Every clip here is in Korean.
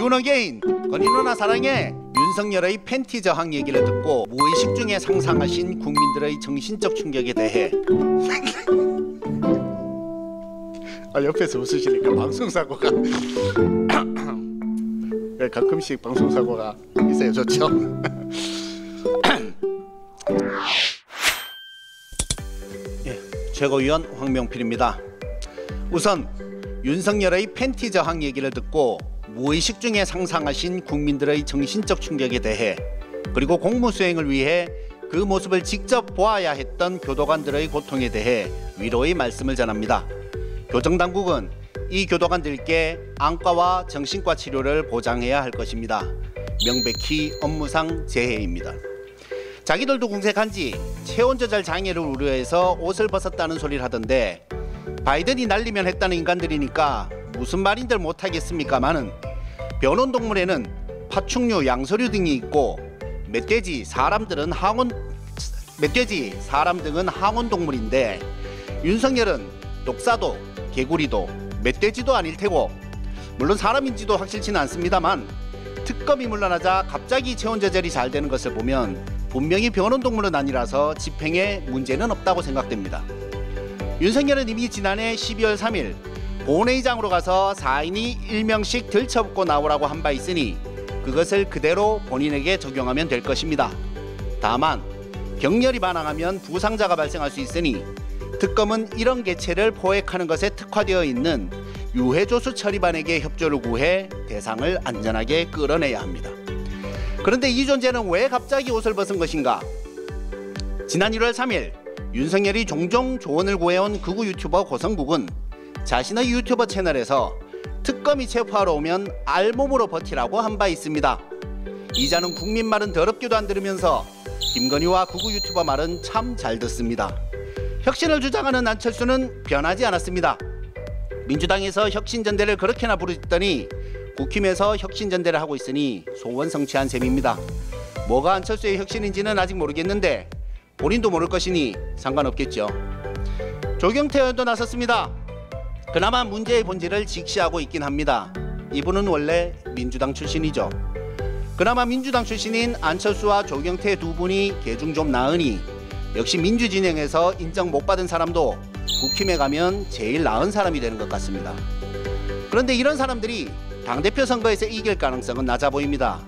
윤어게인 건희 누나 사랑해. 윤석열의 팬티 저항 얘기를 듣고 무의식 중에 상상하신 국민들의 정신적 충격에 대해 옆에서 웃으시니까 방송사고가 가끔씩 방송사고가 있어요. 좋죠? 예, 최고위원 황명필입니다. 우선 윤석열의 팬티 저항 얘기를 듣고 무의식 중에 상상하신 국민들의 정신적 충격에 대해, 그리고 공무수행을 위해 그 모습을 직접 보아야 했던 교도관들의 고통에 대해 위로의 말씀을 전합니다. 교정당국은 이 교도관들께 안과와 정신과 치료를 보장해야 할 것입니다. 명백히 업무상 재해입니다. 자기들도 궁색한지 체온 조절 장애를 우려해서 옷을 벗었다는 소리를 하던데, 바이든이 날리면 했다는 인간들이니까 무슨 말인들 못하겠습니까마는, 변온동물에는 파충류, 양서류 등이 있고 멧돼지, 사람 등은 항온동물인데, 윤석열은 독사도, 개구리도, 멧돼지도 아닐 테고, 물론 사람인지도 확실치는 않습니다만, 특검이 물러나자 갑자기 체온 조절이 잘 되는 것을 보면 분명히 변온동물은 아니라서 집행에 문제는 없다고 생각됩니다. 윤석열은 이미 지난해 12월 3일 본회의장으로 가서 4인이 1명씩 들쳐업고 나오라고 한 바 있으니 그것을 그대로 본인에게 적용하면 될 것입니다. 다만 격렬히 반항하면 부상자가 발생할 수 있으니 특검은 이런 개체를 포획하는 것에 특화되어 있는 유해조수 처리반에게 협조를 구해 대상을 안전하게 끌어내야 합니다. 그런데 이 존재는 왜 갑자기 옷을 벗은 것인가? 지난 1월 3일 윤석열이 종종 조언을 구해온 극우 유튜버 고성국은 자신의 유튜버 채널에서 특검이 체포하러 오면 알몸으로 버티라고 한 바 있습니다. 이자는 국민 말은 더럽게도 안 들으면서 김건희와 극우 유튜버 말은 참 잘 듣습니다. 혁신을 주장하는 안철수는 변하지 않았습니다. 민주당에서 혁신전대를 그렇게나 부르더니 국힘에서 혁신전대를 하고 있으니 소원 성취한 셈입니다. 뭐가 안철수의 혁신인지는 아직 모르겠는데 본인도 모를 것이니 상관없겠죠. 조경태 의원도 나섰습니다. 그나마 문제의 본질을 직시하고 있긴 합니다. 이분은 원래 민주당 출신이죠. 그나마 민주당 출신인 안철수와 조경태 두 분이 개중 좀 나으니 역시 민주진영에서 인정 못 받은 사람도 국힘에 가면 제일 나은 사람이 되는 것 같습니다. 그런데 이런 사람들이 당대표 선거에서 이길 가능성은 낮아 보입니다.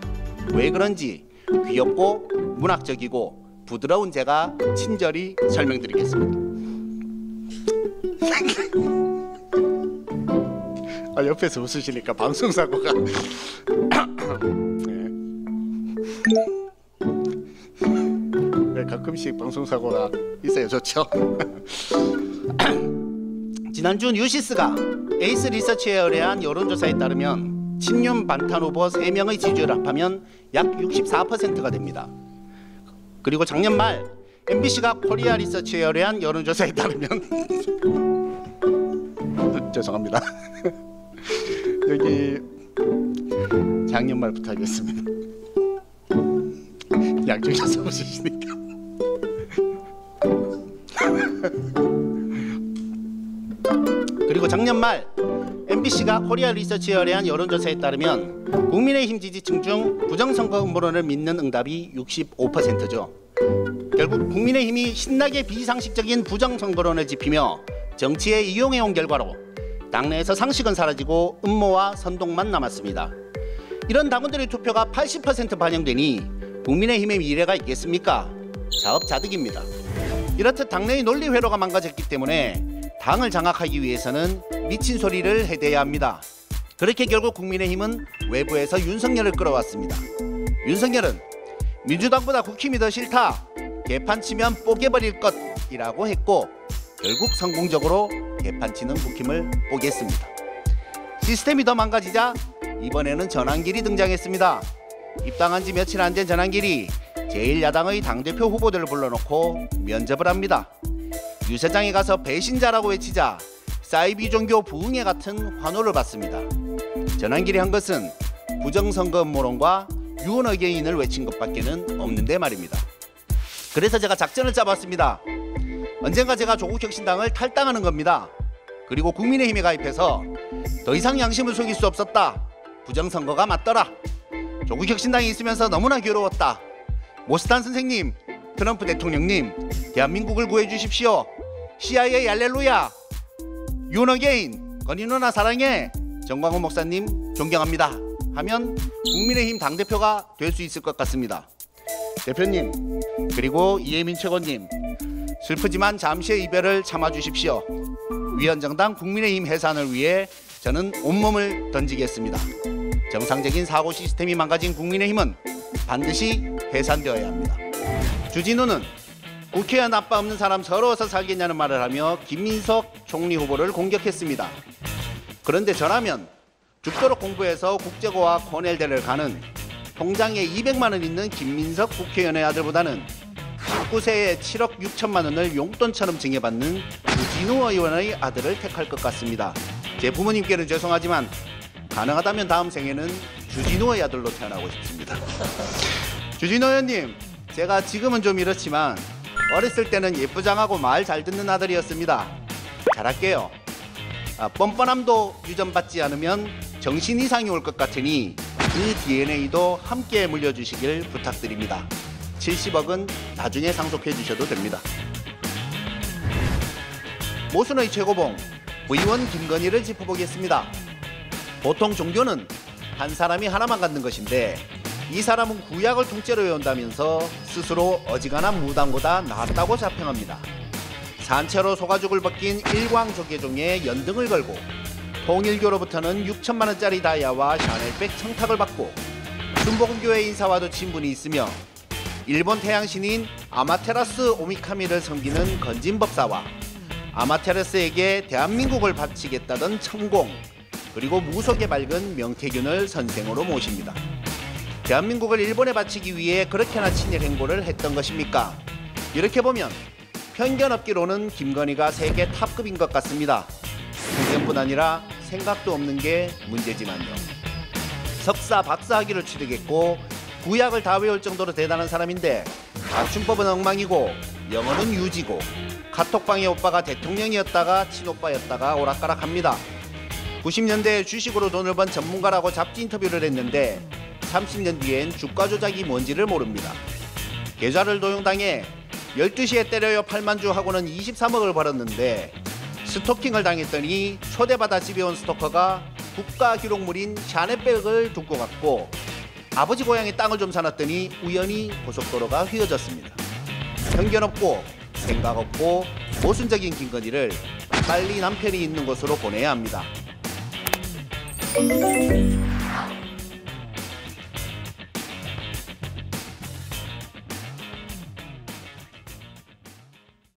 왜 그런지 귀엽고 문학적이고 부드러운 제가 친절히 설명드리겠습니다. 옆에서 웃으시니까 방송사고가 가끔씩 방송사고가 있어요. 좋죠? 지난주 뉴시스가 에이스 리서치에 의뢰한 여론조사에 따르면 친윤 반탄 후보 3명의 지지율을 합하면 약 64%가 됩니다. 그리고 작년 말 MBC가 코리아 리서치에 의뢰한 여론조사에 따르면 죄송합니다. 여기 작년 말부터 하겠습니다. 양쪽에서 웃으시니까 그리고 작년 말 MBC가 코리아 리서치에 의뢰한 여론조사에 따르면 국민의힘 지지층 중 부정선거 음모론을 믿는 응답이 65%죠. 결국 국민의힘이 신나게 비상식적인 부정선거론을 짚히며 정치에 이용해온 결과로 당내에서 상식은 사라지고 음모와 선동만 남았습니다. 이런 당원들의 투표가 80% 반영되니 국민의힘의 미래가 있겠습니까? 자업자득입니다. 이렇듯 당내의 논리 회로가 망가졌기 때문에 당을 장악하기 위해서는 미친 소리를 해대야 합니다. 그렇게 결국 국민의힘은 외부에서 윤석열을 끌어왔습니다. 윤석열은 민주당보다 국힘이 더 싫다, 개판 치면 뽀개버릴 것이라고 했고 결국 성공적으로 개판치는 국힘을 뽀겠습니다. 시스템이 더 망가지자 이번에는 전환길이 등장했습니다. 입당한 지 며칠 안 된 전환길이 제1야당의 당대표 후보들을 불러놓고 면접을 합니다. 유세장에 가서 배신자라고 외치자 사이비 종교 부흥회 같은 환호를 받습니다. 전환길이 한 것은 부정선거 음모론과 유언어게인을 외친 것밖에는 없는데 말입니다. 그래서 제가 작전을 짜봤습니다. 언젠가 제가 조국혁신당을 탈당하는 겁니다. 그리고 국민의힘에 가입해서 더 이상 양심을 속일 수 없었다, 부정선거가 맞더라. 조국혁신당이 있으면서 너무나 괴로웠다. 모스탄 선생님, 트럼프 대통령님, 대한민국을 구해주십시오. CIA 할렐루야. 윤어게인, 건희 누나 사랑해. 정광훈 목사님 존경합니다. 하면 국민의힘 당대표가 될 수 있을 것 같습니다. 대표님, 그리고 이혜민 최고님, 슬프지만 잠시의 이별을 참아주십시오. 위원정당 국민의힘 해산을 위해 저는 온몸을 던지겠습니다. 정상적인 사고 시스템이 망가진 국민의힘은 반드시 해산되어야 합니다. 주진우는 국회의원 아빠 없는 사람 서러워서 살겠냐는 말을 하며 김민석 총리 후보를 공격했습니다. 그런데 저라면 죽도록 공부해서 국제고와 코넬대를 가는 통장에 200만 원 있는 김민석 국회의원의 아들보다는 19세에 7억 6천만 원을 용돈처럼 증여받는 주진우 의원의 아들을 택할 것 같습니다. 제 부모님께는 죄송하지만 가능하다면 다음 생에는 주진우의 아들로 태어나고 싶습니다. 주진우 의원님, 제가 지금은 좀 이렇지만 어렸을 때는 예쁘장하고 말 잘 듣는 아들이었습니다. 잘할게요. 뻔뻔함도 유전받지 않으면 정신 이상이 올 것 같으니 그 DNA도 함께 물려주시길 부탁드립니다. 70억은 나중에 상속해 주셔도 됩니다. 모순의 최고봉 V1 김건희를 짚어보겠습니다. 보통 종교는 한 사람이 하나만 갖는 것인데 이 사람은 구약을 통째로 외운다면서 스스로 어지간한 무당보다 낫다고 자평합니다. 산채로 소가죽을 벗긴 일광조계종에 연등을 걸고 통일교로부터는 6천만 원짜리 다이아와 샤넬백 청탁을 받고 순복음교회 인사와도 친분이 있으며 일본 태양신인 아마테라스 오미카미를 섬기는 건진법사와 아마테라스에게 대한민국을 바치겠다던 천공, 그리고 무속에 밝은 명태균을 선생으로 모십니다. 대한민국을 일본에 바치기 위해 그렇게나 친일 행보를 했던 것입니까? 이렇게 보면 편견 없기로는 김건희가 세계 탑급인 것 같습니다. 편견뿐 아니라 생각도 없는 게 문제지만요. 석사, 박사 학위를 취득했고 구약을 다 외울 정도로 대단한 사람인데 맞춤법은 엉망이고 영어는 유지고 카톡방의 오빠가 대통령이었다가 친오빠였다가 오락가락합니다. 90년대에 주식으로 돈을 번 전문가라고 잡지 인터뷰를 했는데 30년 뒤엔 주가 조작이 뭔지를 모릅니다. 계좌를 도용당해 12시에 때려요 8만주 하고는 23억을 벌었는데 스토킹을 당했더니 초대받아 집에 온 스토커가 국가 기록물인 샤넬백을 두고 갔고 아버지 고향에 땅을 좀 사놨더니 우연히 고속도로가 휘어졌습니다. 편견 없고 생각 없고 모순적인 김건희를 빨리 남편이 있는 곳으로 보내야 합니다.